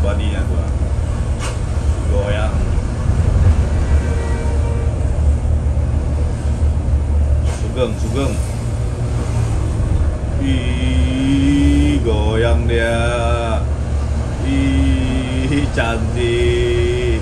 bodinya tuh goyang. Sugeng. Ih, goyang dia. Ih, cantik.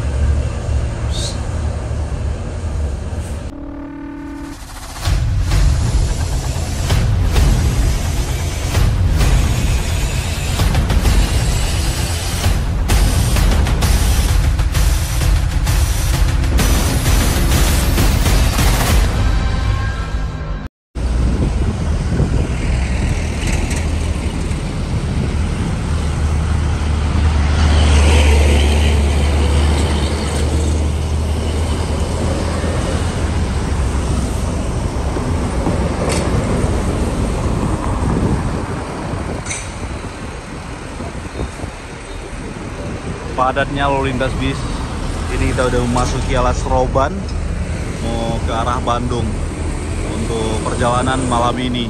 Padatnya lalu lintas bis. Ini kita udah memasuki Alas Roban, mau ke arah Bandung untuk perjalanan malam ini.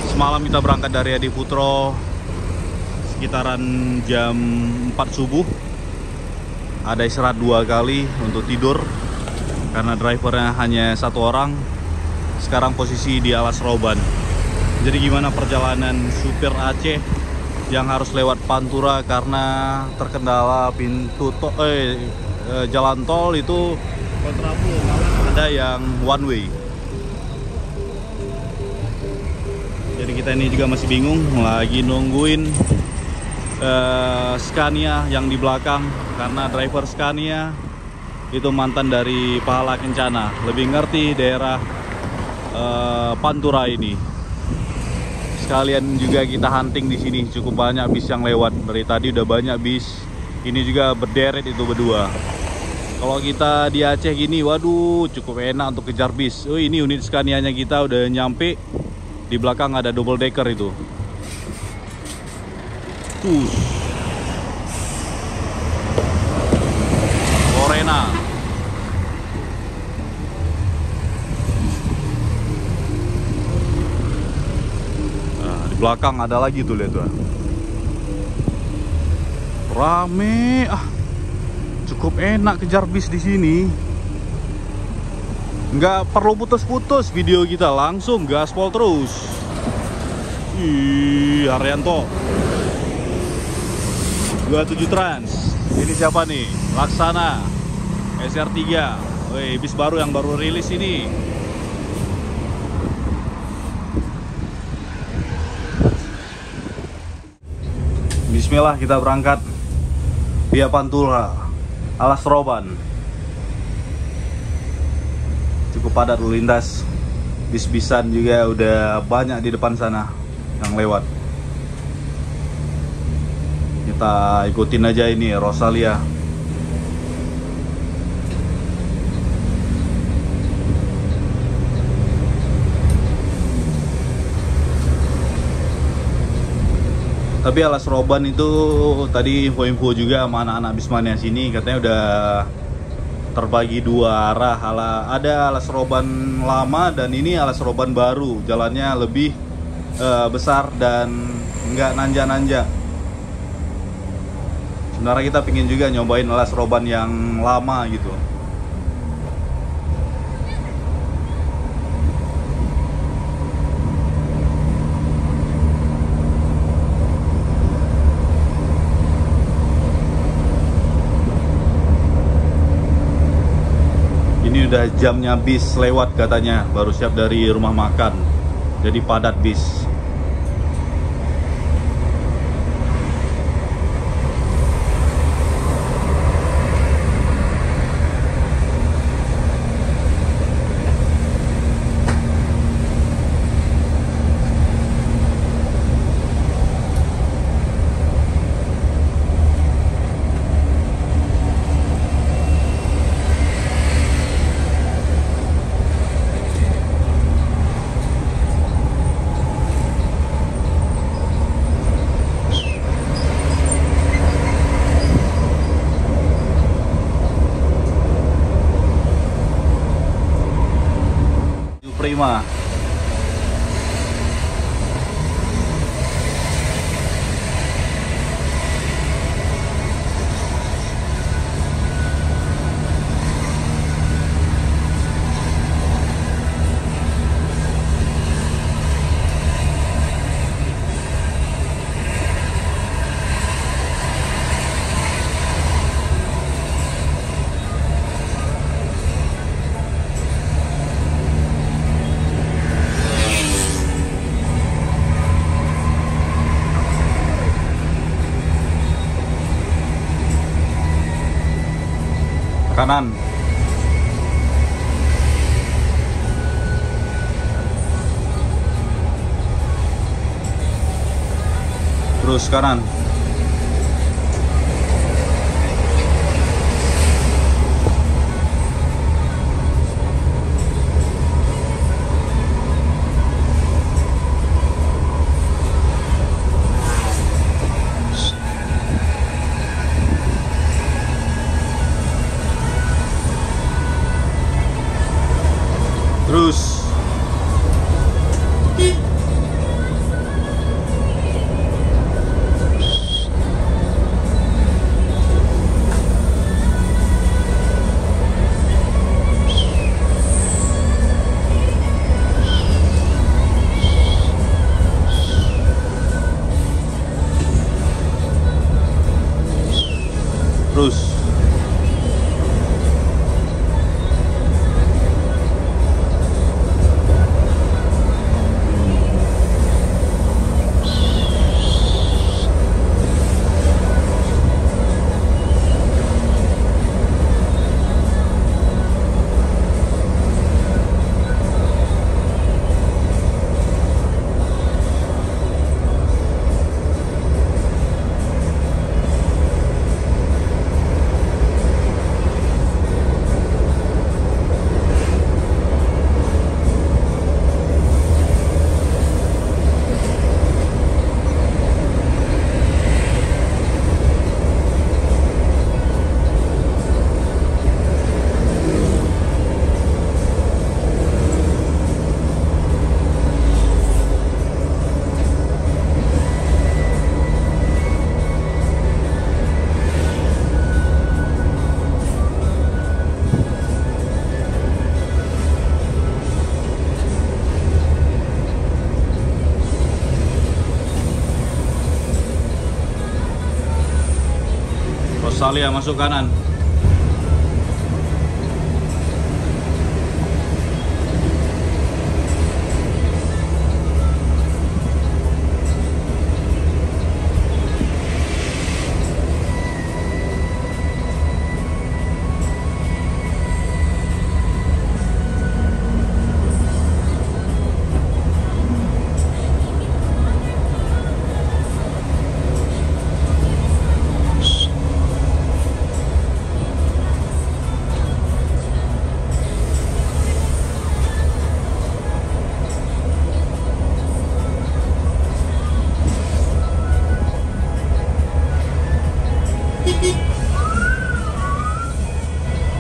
Semalam kita berangkat dari Adiputro sekitaran jam 4 subuh. Ada istirahat 2 kali untuk tidur karena drivernya hanya 1 orang. Sekarang posisi di Alas Roban. Jadi gimana perjalanan supir Aceh yang harus lewat Pantura karena terkendala jalan tol itu kontraflow, ada yang one way. Jadi kita ini juga masih bingung, lagi nungguin Scania yang di belakang karena driver Scania itu mantan dari Pahala Kencana, lebih ngerti daerah Pantura ini. Sekalian juga kita hunting di sini, cukup banyak bis yang lewat. Dari tadi udah banyak bis. Ini juga berderet itu berdua. Kalau kita di Aceh gini, waduh, cukup enak untuk kejar bis. Oh, ini unit Scania-nya kita udah nyampe. Di belakang ada double decker itu. Lorena. Belakang ada lagi tuh, lihat tuh. Rame, cukup enak kejar bis di sini. Nggak perlu putus-putus video kita, langsung gaspol terus. Ih, Haryanto 27 Trans. Ini siapa nih? Laksana SR3. Wih, bis baru yang baru rilis ini. Bismillah, kita berangkat via Pantura, Alas Roban. Cukup padat lalu lintas, bis-bisan juga udah banyak di depan sana yang lewat. Kita ikutin aja ini Rosalia. Tapi Alas Roban itu tadi info-info juga sama anak-anak Bismania sini, katanya udah terbagi 2 arah. Ada Alas Roban lama dan ini Alas Roban baru. Jalannya lebih besar dan nggak nanja-nanja. Sebenarnya kita pingin juga nyobain Alas Roban yang lama gitu. Udah jamnya bis lewat katanya, baru siap dari rumah makan, jadi padat bis. Kanan. Terus kanan. Terus. Terus. Rosalia masuk kanan.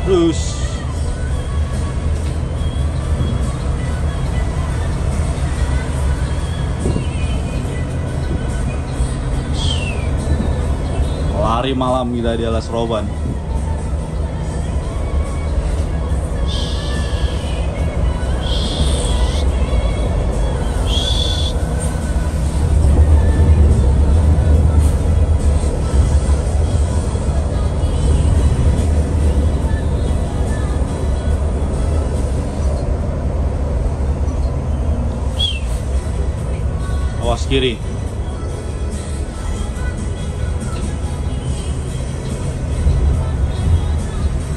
Terus. Lari malam kita di alas Roban. Awas kiri.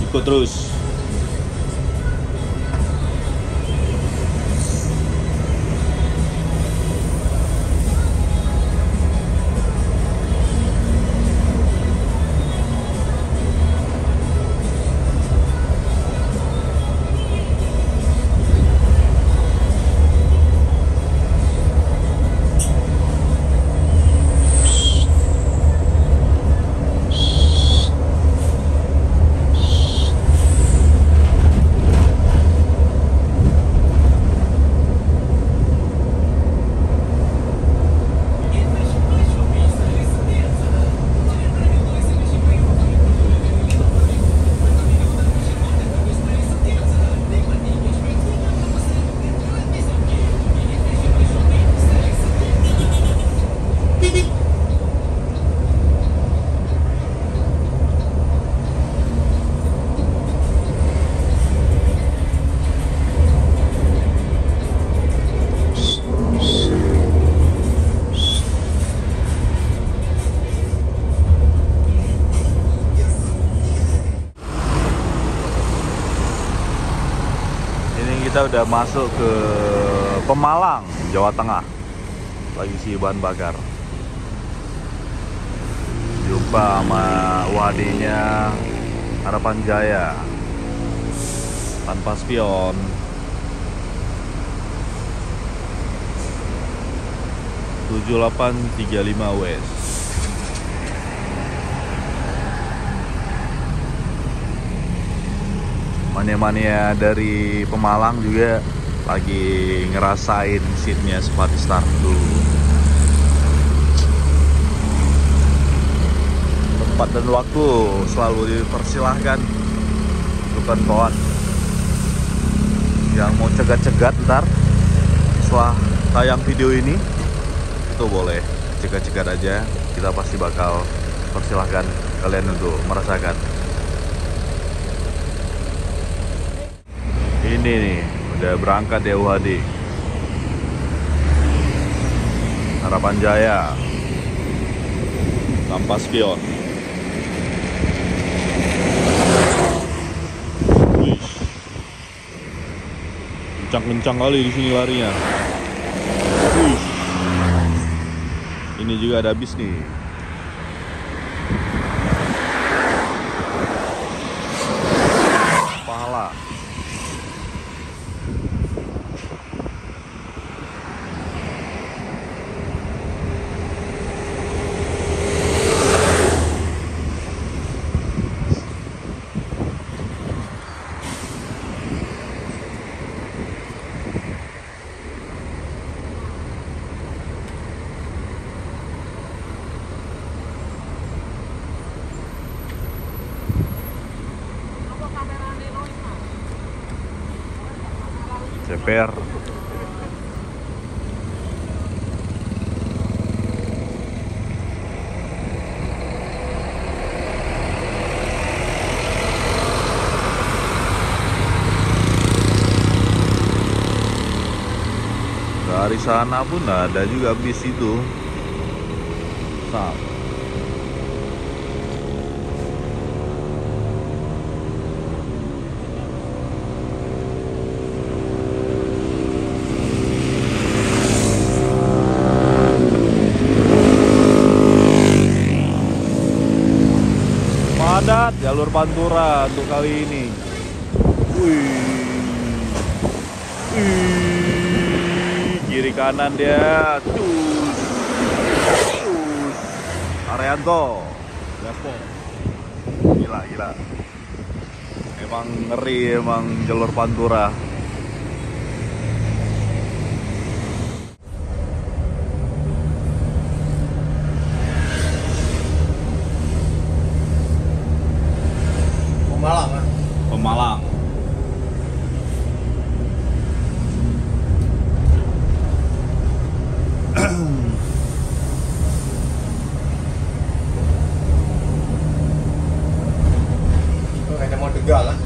Ikut terus. kita udah masuk ke Pemalang, Jawa Tengah. Lagi isi bahan bakar. Jumpa sama wadinya Harapan Jaya tanpa spion. (7835 West). Mania-mania dari Pemalang juga lagi ngerasain seatnya seperti start dulu. Tempat dan waktu selalu dipersilahkan untuk kawan-kawan yang mau cegat-cegat ntar setelah tayang video ini, itu boleh cegat-cegat aja. Kita pasti bakal persilahkan kalian untuk merasakan. Ini nih udah berangkat ya UHD Harapan Jaya tanpa spion. Wih, kencang-kencang kali di sini larinya. Wih, ini juga ada bis nih. Pahala. CPR. Dari sana pun ada juga bis itu. Nah, padat jalur Pantura untuk kali ini. Kiri kanan dia. Arianto. Gila. Emang ngeri emang jalur Pantura. Pemalang. Kayaknya mau Tegal lah.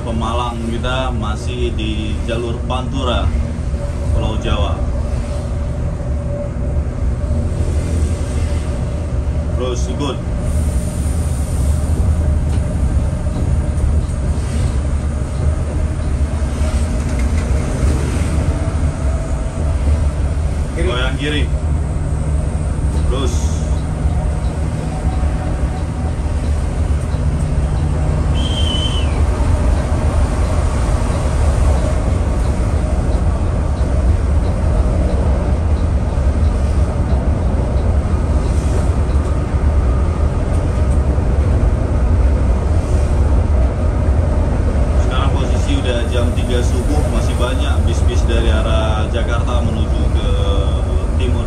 Pemalang, kita masih di jalur Pantura, Pulau Jawa. Terus ikut. Goyang kiri. Terus. Jam 3 subuh masih banyak bis-bis dari arah Jakarta menuju ke timur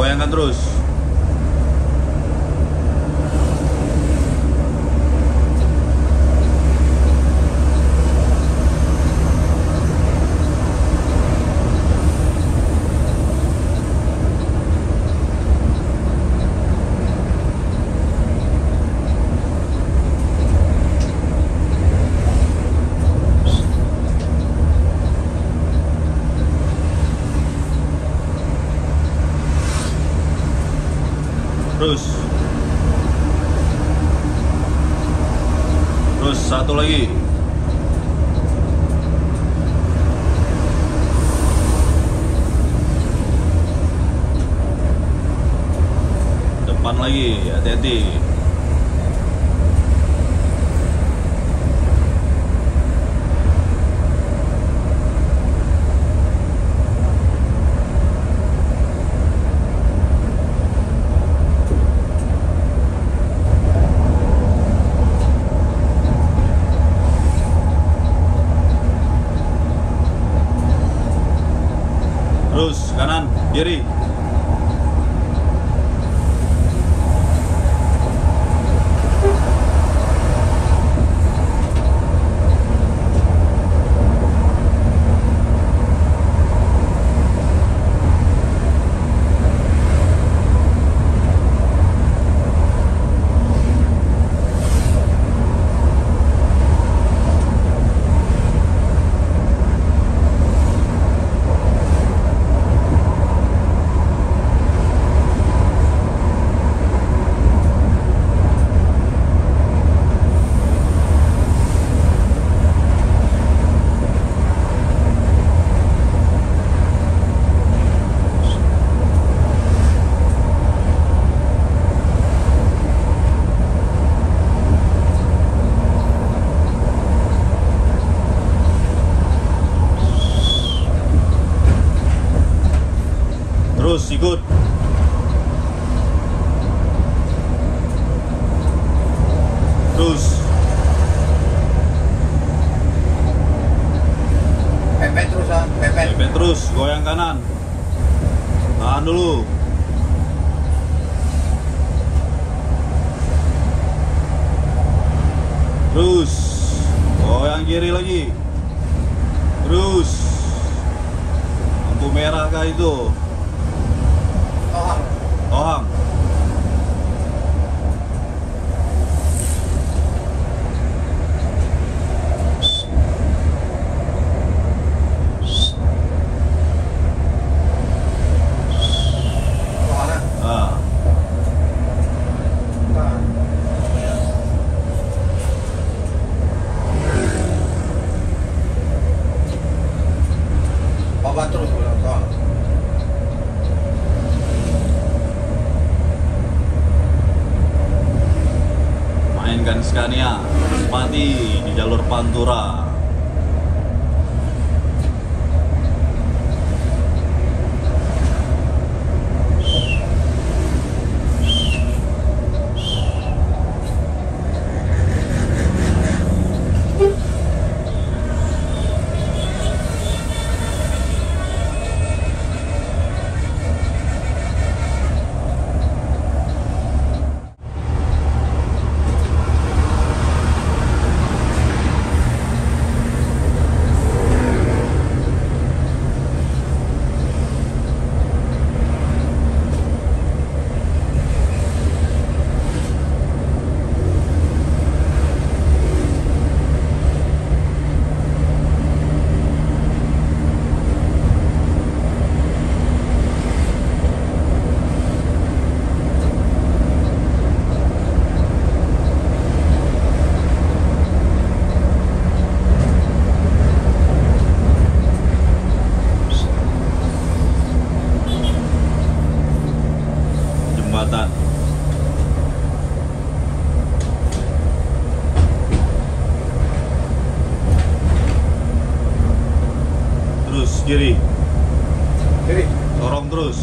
goyangkan terus. Terus satu lagi. Depan lagi, hati-hati. Terus kanan, kiri. Terus ikut. Terus. Pepet terus ah, pepet. Pepet terus, goyang kanan. Tahan dulu. Terus. Goyang kiri lagi. Terus. Lampu merah kah itu? Tohang. Tohang. Tohang. Ah. Nah. Bawa terus ulang tohang. Mainkan Scania Pati di jalur Pantura. Jembatan. Terus kiri. Kiri. Dorong terus.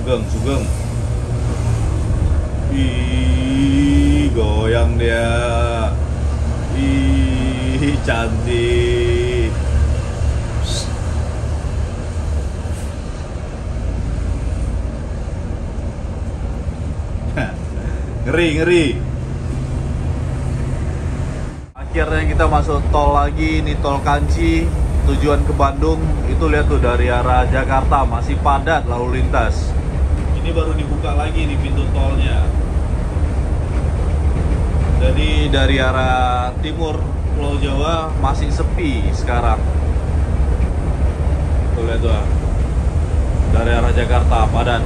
Sugeng, Sugeng. Ih, goyang dia. Ih, cantik. Ngeri, ngeri. Akhirnya kita masuk tol lagi, ini tol Kanci, tujuan ke Bandung. Itu lihat tuh dari arah Jakarta masih padat lalu lintas. Ini baru dibuka lagi nih pintu tolnya. Jadi dari arah timur Pulau Jawa masih sepi sekarang. Tuh lihat tuh, dari arah Jakarta padat.